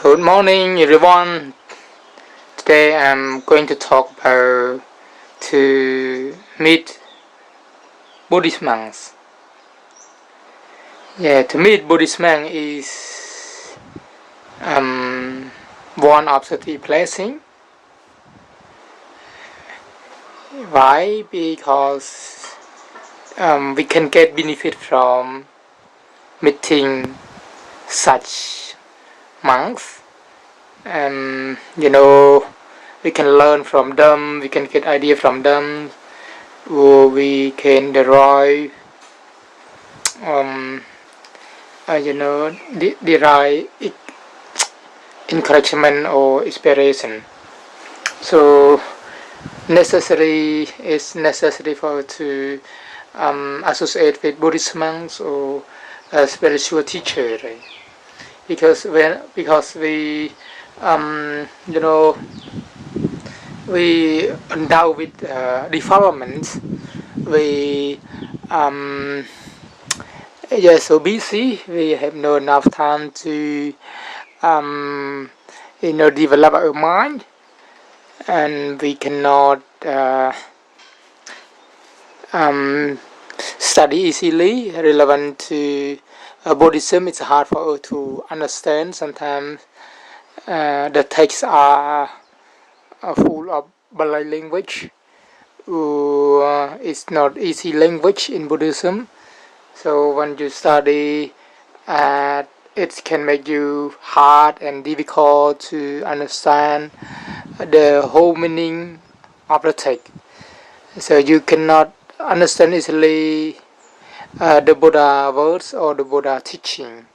Good morning, everyone. Today I'm going to talk about to meet Buddhist monks. To meet Buddhist monk is one of the blessing. Why? Because we can get benefit from meeting such monks. We can learn from them, we can get idea from them, or we can derive derive encouragement or inspiration. So it's necessary for to associate with Buddhist monks or a spiritual teacher, right? Because we we endowed with development, we so busy, we have no enough time to develop our mind, and we cannot study easily relevant to Buddhism. It's hard for us to understand. Sometimes the texts are full of Malay language. It's not easy language in Buddhism. So when you study, it can make you hard and difficult to understand the whole meaning of the text. So you cannot understand easily the Buddha words or the Buddha teaching.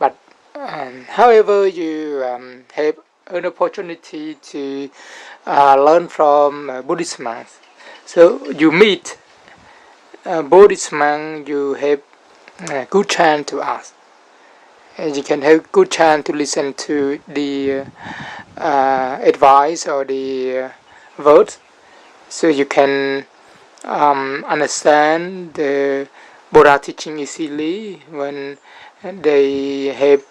But however, you have an opportunity to learn from Buddhist monks. So you meet Buddhist monk, you have a good chance to ask. You can have good chance to listen to the advice or the words, so you can understand the Buddha teaching easily. When they have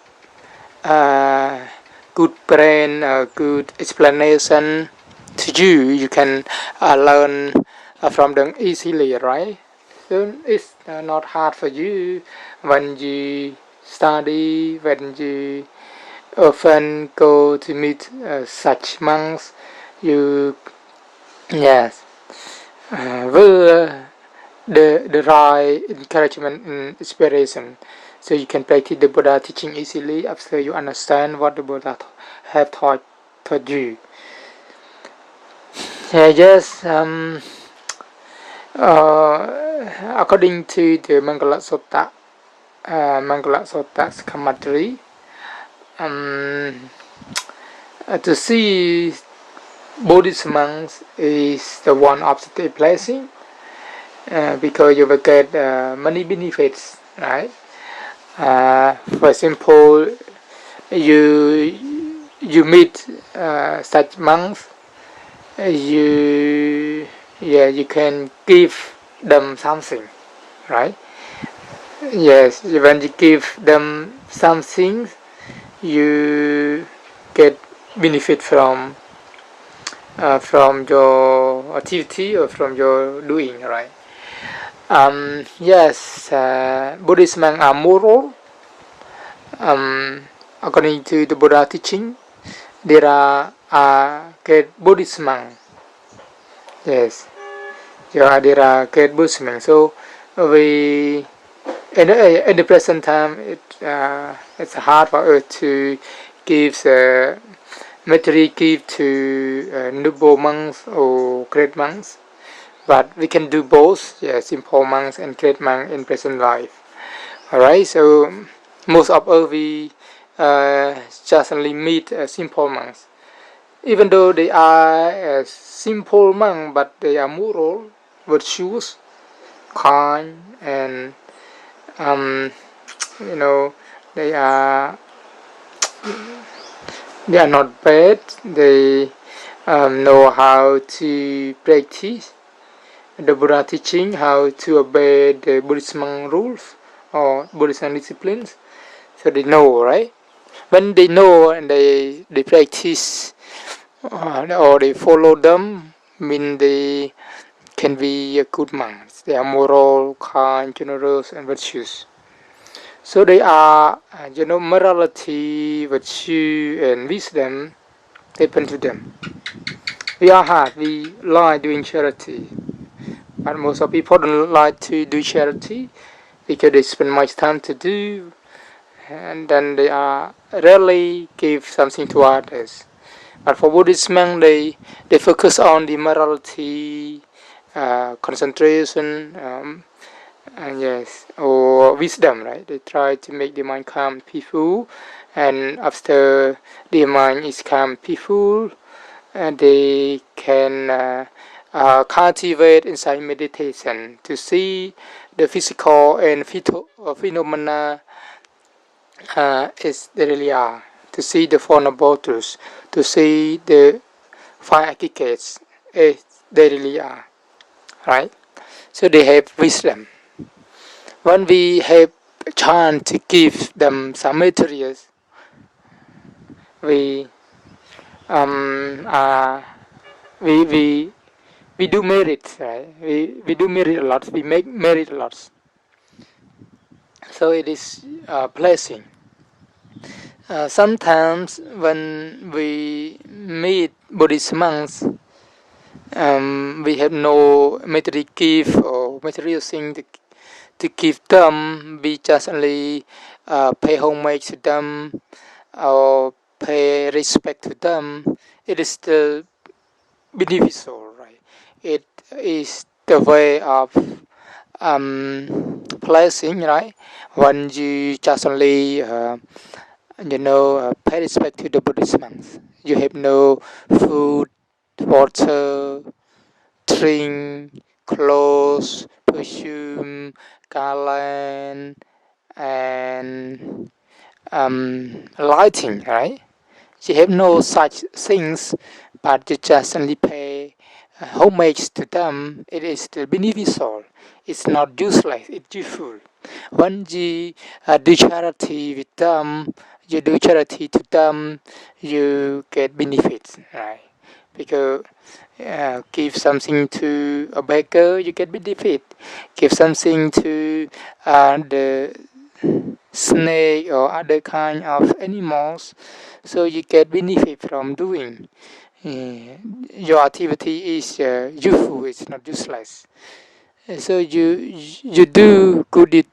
good brain, good explanation to you, you can learn from them easily, right? So it's not hard for you when you study, when you often go to meet such monks. You will the right encouragement and inspiration, so you can practice the Buddha teaching easily after you understand what the Buddha have taught you. According to the Mangala Sutta's commentary, to see Buddhist monks is the one of the blessing, because you will get many benefits, right? For example, you meet such monks, you can give them something, right? Yes, when you give them something, you get benefit from your activity or from your doing, right? Buddhist monks are moral. According to the Buddha teaching, there are great Buddhist monks. Yes, there are great Buddhist monks. So we, in the present time, it's hard for us to give material gift to noble monks or great monks, but we can do both, simple monks and great monks in present life. Alright, so most of us we just only meet simple monks, even though they are a simple monk, but they are moral, virtuous, kind, and they are not bad. They know how to practice the Buddha teaching, how to obey the Buddhist monk rules or Buddhist disciplines. So they know, right? when they know and they practice or they follow them, mean they can be a good monks. They are moral, kind, generous, and virtuous. So they are, morality, virtue, and wisdom happen to them. We are hard. We like doing charity, but most of people don't like to do charity because they spend much time to do, and then they are rarely give something to others. But for Buddhist monks, they focus on the morality, concentration, and yes, or wisdom, right? They try to make the mind calm, peaceful, and after the mind is calm, peaceful, and they can cultivate inside meditation to see the physical and phenomena as they really are, to see the four noble truths, to see the five aggregates as they really are, right? So they have wisdom. When we have a chance to give them some materials, we we we we do merit, right? We do merit a lot. We make merit a lot. So it is a blessing. Sometimes when we meet Buddhist monks, we have no material gift or material thing to give them. We just only pay homage to them or pay respect to them. It is still beneficial, right? It is the way of blessing, right? When you just only pay respect to the Buddhist monks. You have no food, water, drink, clothes, perfume, garland, and lighting, right? You have no such things, but you just only pay homage to them. It is still beneficial. It's not useless, it's useful. When you do charity with them, you do charity to them, you get benefits, right? Because give something to a beggar, you get benefit. Give something to the snake or other kind of animals, so you get benefit from doing. Your activity is useful, it's not useless. So you do good deed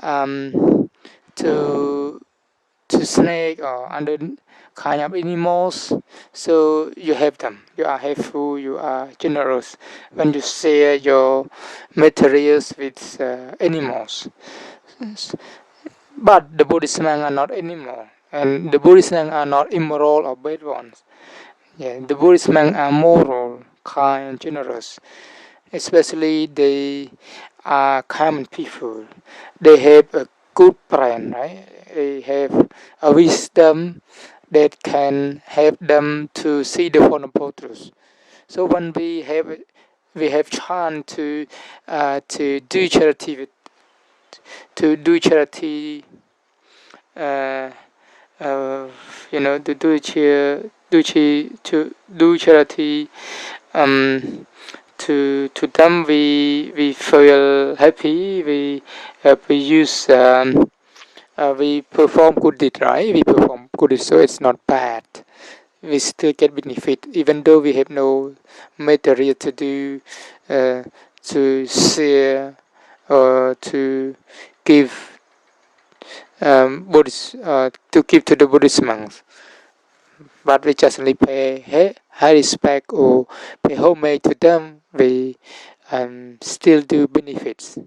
um, to to snake or other kind of animals, so you help them. You are helpful, you are generous when you share your materials with animals. But the Buddhist monks are not animal, and the Buddhist monks are not immoral or bad ones. Yeah, the Buddhist monks are moral, kind, and generous. Especially they are common people. They have a good brain, right? They have a wisdom that can help them to see the Honorable Truth. So when we have chance to do charity to do charity uh, to do charity um, to them, we feel happy. We use we perform good deed, right? We perform good deed, so it's not bad. We still get benefit even though we have no material to do, to share or to give Buddhist to give to the Buddhist monks. But we just only pay high respect or pay homage to them. We still do benefits.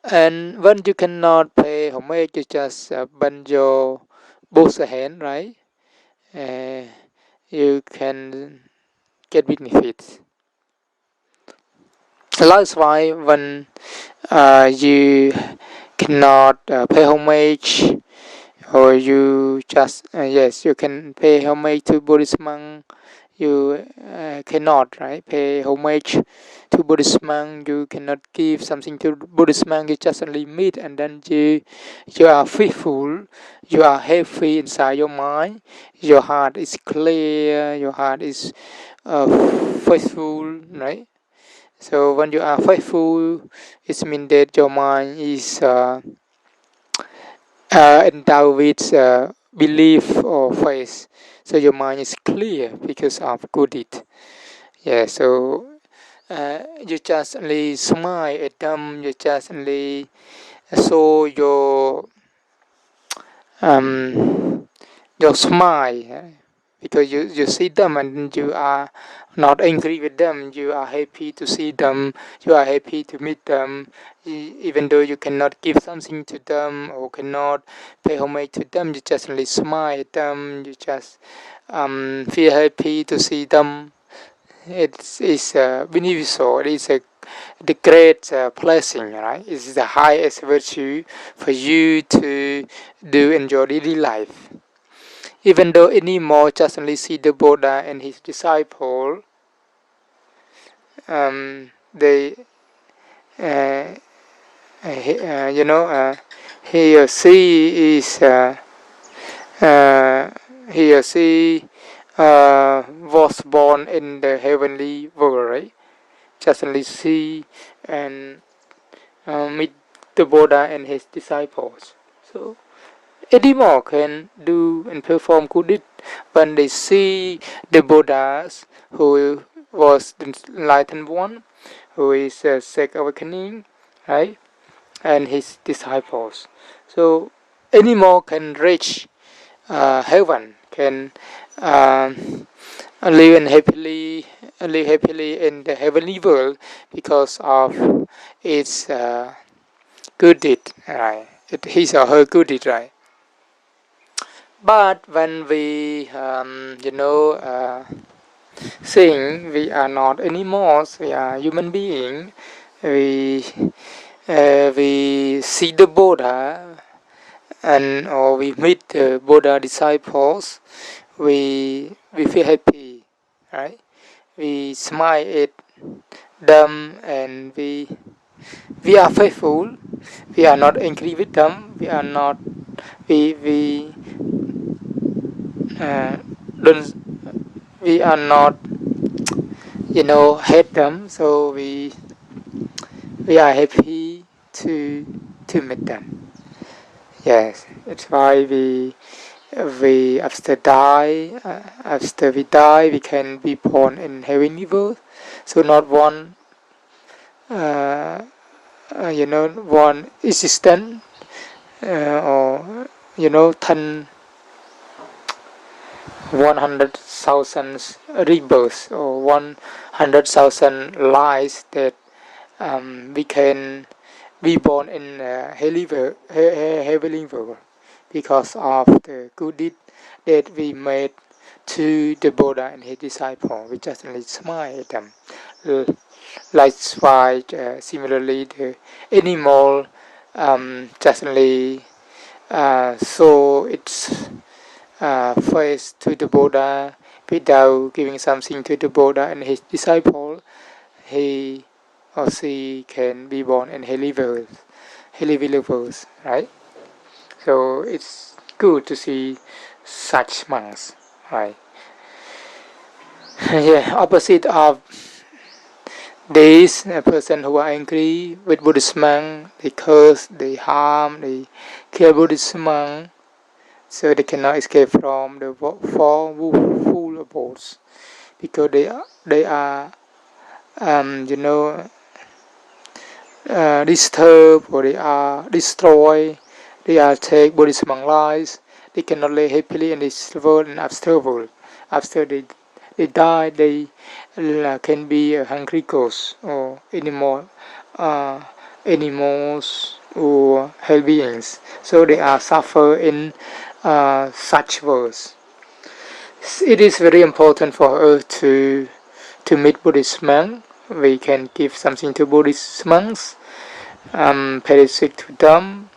And when you cannot pay homage, you just bend your both hand, right? Uh, you can get benefits. That's why when you cannot pay homage, or you just yes, you can pay homage to Buddhist monk. you cannot, right, pay homage to Buddhist monk. You cannot give something to Buddhist monk. You just only meet, and then you are faithful. You are happy inside your mind. Your heart is clear. Your heart is faithful, right? So when you are faithful, it means that your mind is endowed with belief or faith. So your mind is clear because of good deed. Yeah. So you just only smile at them. You just only show um, your smile, because you see them and you are not angry with them. You are happy to see them. You are happy to meet them, even though you cannot give something to them or cannot pay homage to them. You just only smile at them. You just feel happy to see them. It's beneficial. It is the great blessing, right? It's the highest virtue for you to do in your daily life. Even though anymore just only see the Buddha and his disciple, they, uh, you know, he or she is, uh, he or she was born in the heavenly world, right? Just only see and meet the Buddha and his disciples. So anymore can do and perform good deed when they see the Buddhas who was the enlightened one, who is a sect awakening, right, and his disciples. So anymore can reach heaven, can live happily in the heavenly world because of its good deed, right? His or her good deed, right? But when we, think we are not animals, we are human beings. We we see the Buddha and or we meet the Buddha disciples. We feel happy, right? We smile at them and we are faithful. We are not angry with them. We are not we uh, don't we are not hate them. So we are happy to meet them. Yes, that's why we after we die we can be born in heavenly world. So not one one existence or 100,000 rebirths or 100,000 lives that we can be born in heavenly world because of the good deed that we made to the Buddha and his disciple. We just only smile at them. Likewise, similarly, the animal just only show its face to the Buddha without giving something to the Buddha and his disciple. He or she can be born in heavenly levels, right? So it's good to see such monks, right? Yeah, opposite of these, a person who are angry with Buddhist monk, they curse, they harm, they kill Buddhist monk, so they cannot escape from the four full abodes because they are disturb or they are destroy, they are take Buddhist monk lives. They cannot live happily in this world and after world. After they die, they can be a hungry ghost or uh, animals or hell beings. So they are suffer in such worlds. It is very important for us to meet Buddhist monks. We can give something to Buddhist monks, pay respect to them,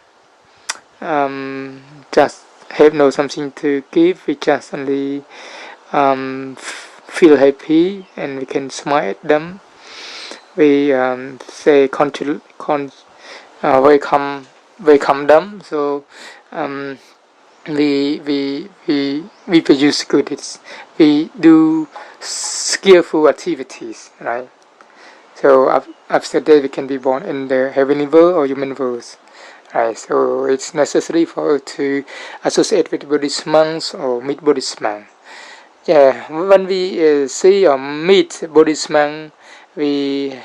just have no something to give. We just only feel happy and we can smile at them. We say welcome them. So we produce goods. We do skillful activities, right? So after that we can be born in the heavenly world or human worlds. Right, so it's necessary for us to associate with Buddhist monks or meet Buddhist monks. Yeah, when we see or meet Buddhist monks, we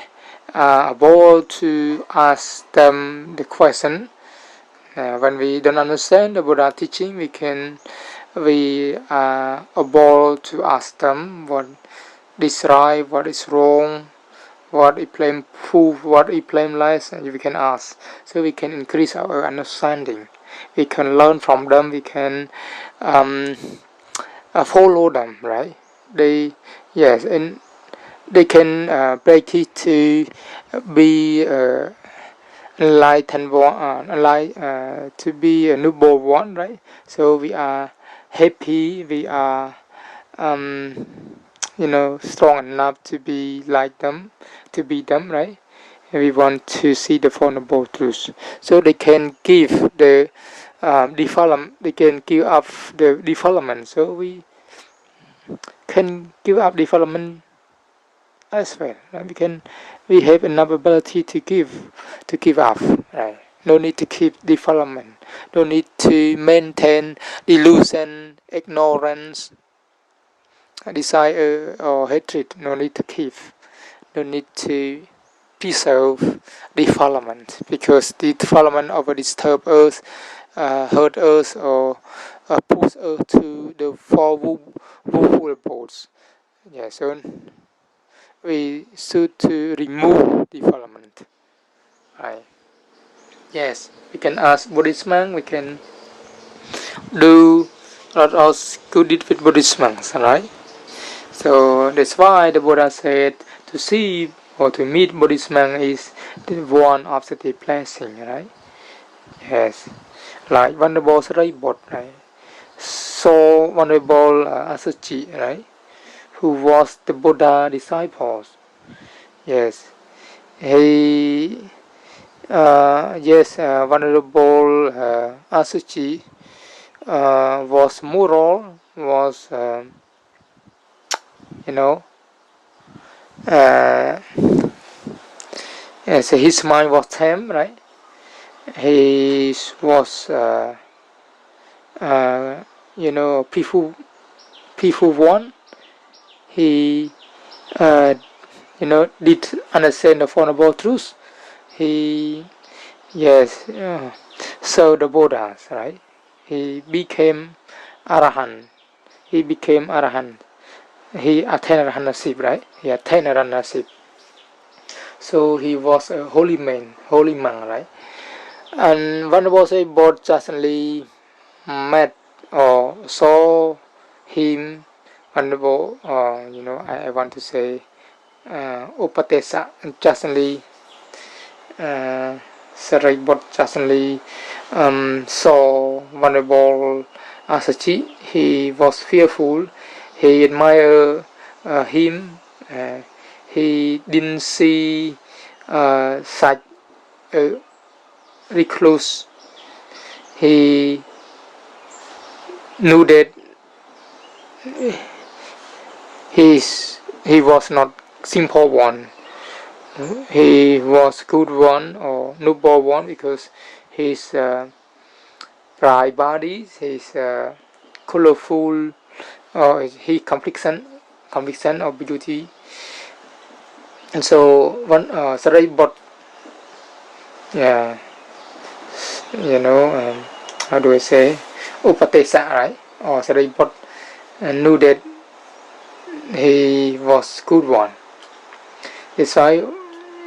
are able to ask them the question. When we don't understand the Buddha teaching, we are able to ask them what is right, what is wrong, what it claim proof, what it claim lies, and we can ask. So we can increase our understanding. We can learn from them. We can follow them, right? And they can practice to be enlightened one, to be a noble one, right? So we are happy. We are strong enough to be like them, to be them, right? We want to see the Four Noble Truths, so they can give the development. They can give up the development, so we can give up development as well. Right? We have enough ability to give up. Right? No need to keep development. No need to maintain delusion, ignorance, desire or hatred. No need to keep. No need to preserve development, because the development of a disturbed earth, hurt us, or push us to the four vulnerables. Yeah, so we should to remove development. Right. Yes, we can ask Buddhist monk. We can do a lot of good deed with Buddhist monks. Right. So that's why the Buddha said to see or to meet Buddhist monk is the one of the blessing, right? Yes, like Venerable Sariput, right? So Venerable Asuchi, right? Who was the Buddha disciples? Yes, he, Venerable Asuchi was moral, was you know. Uh, yes, his mind was tame, right? He was, peaceful one. He, did understand the Four Noble Truths. He, yes, so the Buddhas, right? He became Arahant. He became Arahant. He attained Arahantship, right? He attained Arahantship. So he was a holy man, right? And Venerable Sariput justly met or saw him. Venerable, I want to say, Upatesa justly, Sariput justly saw Venerable Asachi. He was fearful. He admired him. He didn't see such a recluse. He knew that he was not simple one. He was good one or noble one, because his bright body, his colorful, or his complexion of beauty. And so one Sariput, yeah, how do I say, Upatesa, right? Or Sariput knew that he was good one. That's why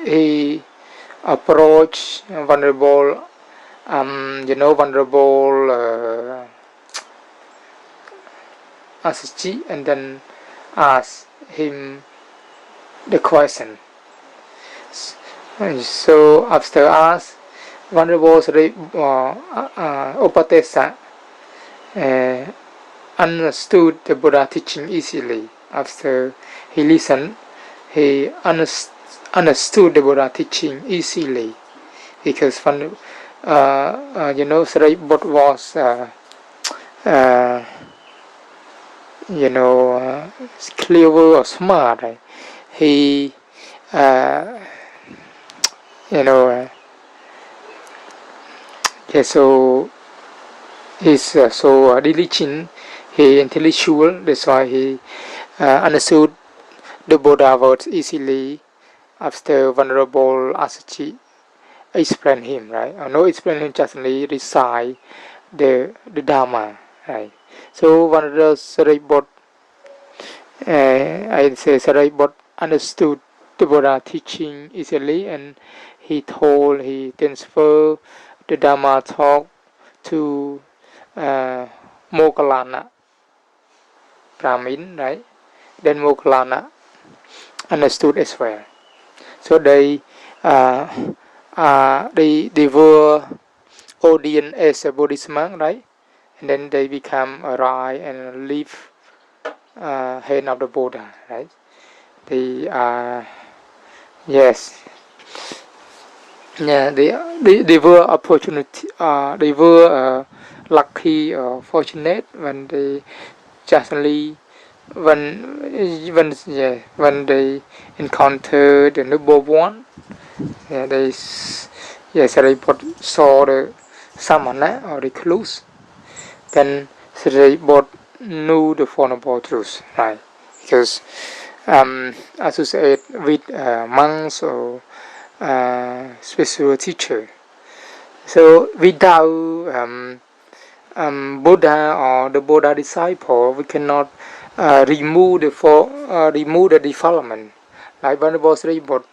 he approached Venerable, Venerable Asachi, and then asked him the question. So after asked, Venerable Upatesa understood the Buddha teaching easily after he listened, he understood the Buddha teaching easily, because when Sariput was clever or smart, right? He so he's so diligent, he intellectual, that's why he understood the Buddha words easily after Venerable Asachi explained him, right? Or no explain him, just only recite the Dharma, right? So Venerable Sariput, I say Sariput understood the Buddha teaching easily, and he transferred the Dharma talk to Moggallana Brahmin, right? Then Moggallana understood as well. So they were ordained as a Buddhist monk, right? And then they become a right and live hand of the Buddha, right? They yes, yeah, they were opportunity. They were lucky or fortunate when they justly when they encountered the noble one. Yeah, they saw the samana or the recluse. Then they both knew the Four Noble Truths, right? Because associate with monks or spiritual teacher. So without Buddha or the Buddha disciple, we cannot remove the defilement. Like Venerable Sri Buddha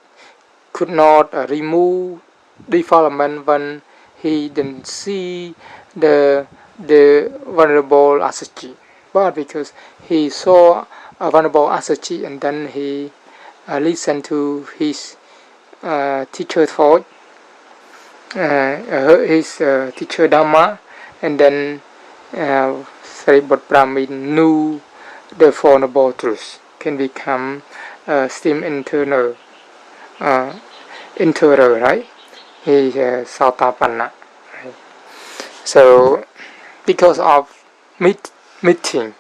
could not remove defilement when he didn't see the Venerable Asachi, but because he saw a Venerable Asachi and then he listened to his teacher thought, his teacher Dhamma, and then Sariput Brahmin knew the Four Noble Truths can become steam internal, right? He Sautapanna. Right? So because of meeting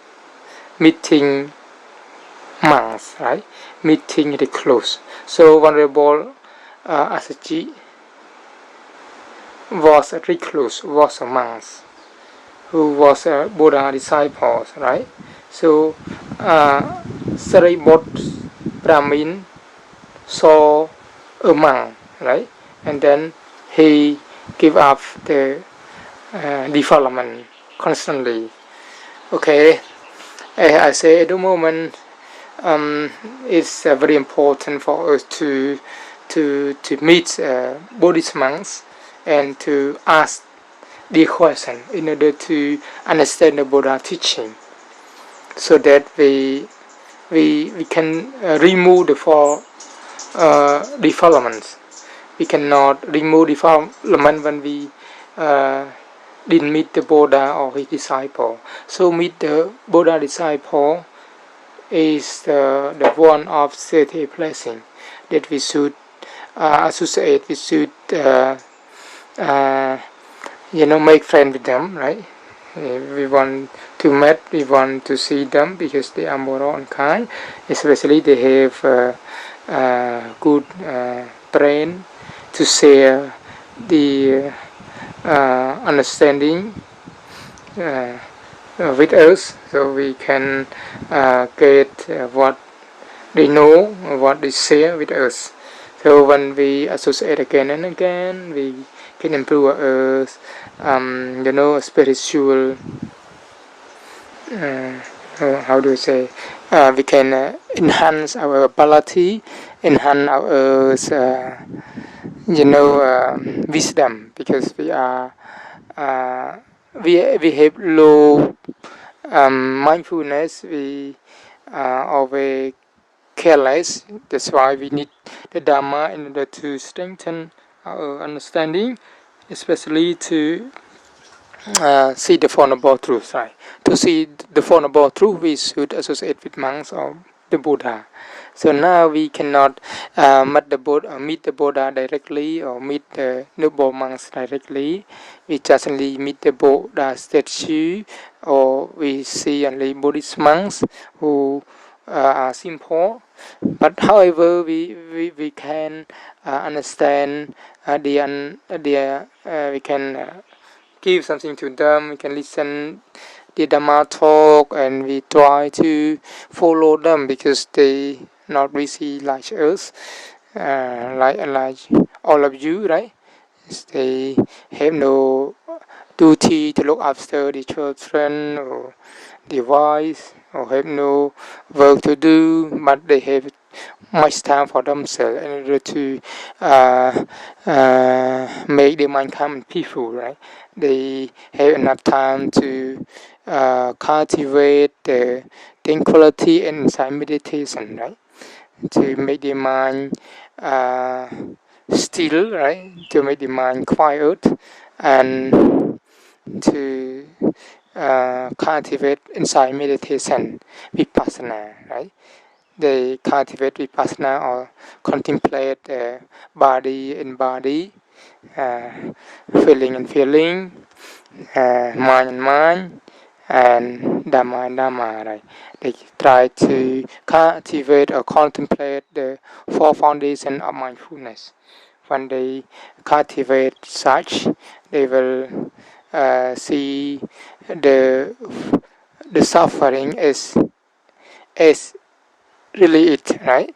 monks, right? Meeting the close. So Venerable Asachi was a recluse, was a monk who was a Buddha disciple, right? So Sariput Brahmin saw a monk, right? And then he gave up the development constantly. Okay, I say at the moment it's very important for us to meet Buddhist monks and to ask the question in order to understand the Buddha teaching, so that we can remove the four defilements. We cannot remove defilement when we didn't meet the Buddha or his disciple. So meet the Buddha disciple is the one of 30 blessing that we should associate. We should make friends with them, right? We want to meet, we want to see them because they are moral and kind. Especially they have good brain to share the understanding with us, so we can get what they know, what they share with us. So when we associate again and again, we can improve our spiritual. How do you say? We can enhance our ability, enhance our wisdom, because we are we have low mindfulness. We are always careless. That's why we need the Dhamma in order to strengthen our understanding, especially to see the Four Noble Truths. Right? To see the Four Noble Truths, we should associate with monks or the Buddha. So now we cannot meet the Buddha directly or meet the noble monks directly. We just only meet the Buddha statue, or we see only Buddhist monks who are simple. But however, we can understand we can give something to them. We can listen the Dhamma talk, and we try to follow them because they not busy like us, like all of you, right? They have no duty to look after the children or the wives, or have no work to do, but they have much time for themselves in order to make their mind calm and peaceful, right? They have enough time to cultivate the tranquility and inside meditation, right? To make their mind uh, still, right? To make the mind quiet, and to cultivate inside meditation, vipassana, right? They cultivate vipassana or contemplate body and body, uh, feeling and feeling, mind and mind, and Dhamma and Dhamma, right? They try to cultivate or contemplate the four foundations of mindfulness. When they cultivate such, they will see the the suffering is really it, right?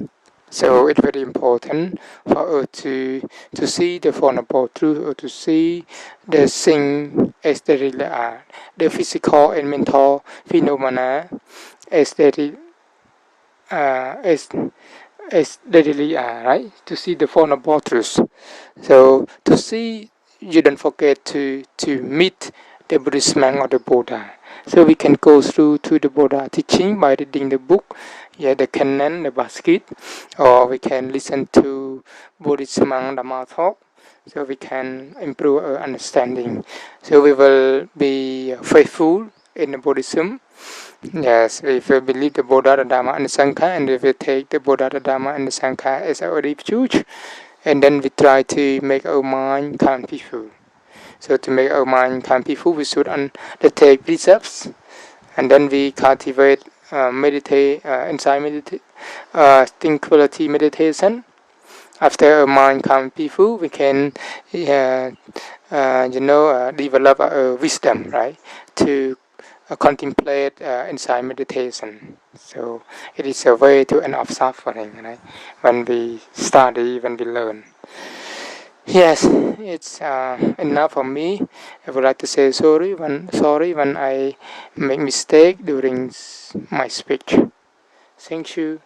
So it's very important for us to see the vulnerable truth, or to see the thing as they really are, the physical and mental phenomena as they as they really are, right? To see the vulnerable truth. So to see, you don't forget to meet the Buddhist monk or the Buddha. So we can go through to the Buddha teaching by reading the book, the canon, the basket, or we can listen to Buddhist monk Dhamma talk. So we can improve our understanding. So we will be faithful in the Buddhism. Yes, if we believe the Buddha, the Dhamma, and the Sangha, and if we take the Buddha, the Dhamma, and the Sangha as our refuge, and then we try to make our mind calm and peaceful. So to make our mind calm and peaceful, we should undertake precepts, and then we cultivate tranquility meditation. After our mind calm and peaceful, we can develop wisdom, right? To contemplate inside meditation. So it is a way to end off suffering, right? When we study, when we learn. Yes, it's enough for me. I would like to say sorry when I make mistake during my speech. Thank you.